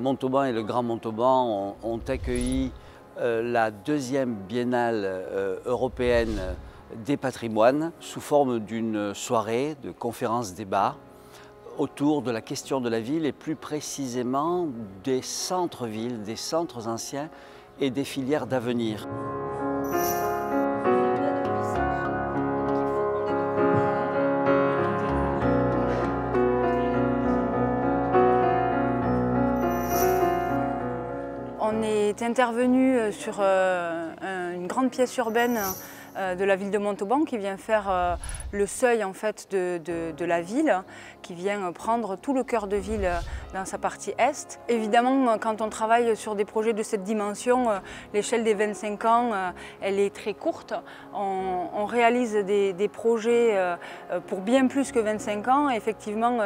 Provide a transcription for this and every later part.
Montauban et le Grand Montauban ont accueilli la deuxième biennale européenne des patrimoines sous forme d'une soirée de conférences-débats autour de la question de la ville et plus précisément des centres-villes, des centres anciens et des filières d'avenir. On est intervenu sur une grande pièce urbaine de la ville de Montauban qui vient faire le seuil en fait de la ville, qui vient prendre tout le cœur de ville dans sa partie est. Évidemment, quand on travaille sur des projets de cette dimension, l'échelle des 25 ans, elle est très courte. On réalise des projets pour bien plus que 25 ans. Effectivement,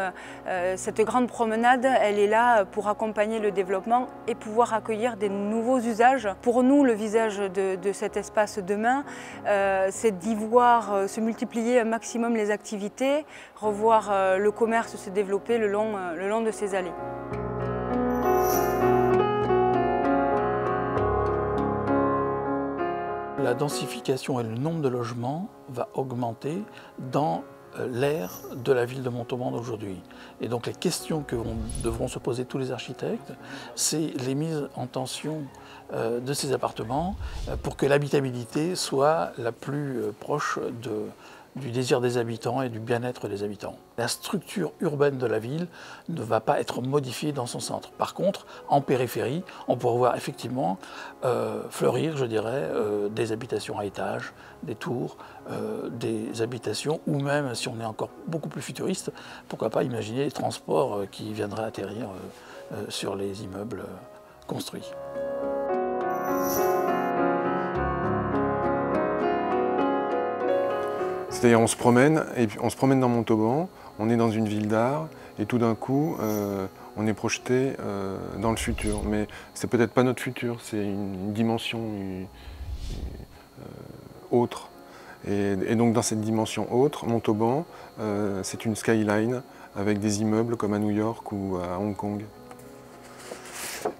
cette grande promenade, elle est là pour accompagner le développement et pouvoir accueillir des nouveaux usages. Pour nous, le visage de cet espace demain, c'est d'y voir se multiplier un maximum les activités, revoir le commerce se développer le long de ces allées. La densification et le nombre de logements va augmenter dans l'ère de la ville de Montauban d'aujourd'hui. Et donc les questions que devront se poser tous les architectes, c'est les mises en tension de ces appartements pour que l'habitabilité soit la plus proche du désir des habitants et du bien-être des habitants. La structure urbaine de la ville ne va pas être modifiée dans son centre. Par contre, en périphérie, on pourra voir effectivement fleurir, je dirais, des habitations à étages, des tours, des habitations, ou même, si on est encore beaucoup plus futuriste, pourquoi pas imaginer les transports qui viendraient atterrir sur les immeubles construits. C'est-à-dire on se promène dans Montauban, on est dans une ville d'art et tout d'un coup on est projeté dans le futur. Mais c'est peut-être pas notre futur, c'est une dimension autre. Et donc dans cette dimension autre, Montauban, c'est une skyline avec des immeubles comme à New York ou à Hong Kong.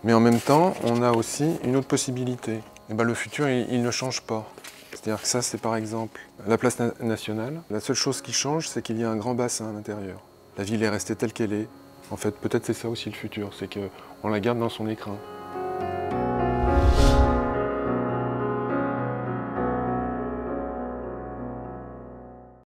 Mais en même temps, on a aussi une autre possibilité. Et ben, le futur, il ne change pas. C'est-à-dire que ça, c'est par exemple la place nationale. La seule chose qui change, c'est qu'il y a un grand bassin à l'intérieur. La ville est restée telle qu'elle est. En fait, peut-être c'est ça aussi le futur, c'est qu'on la garde dans son écrin.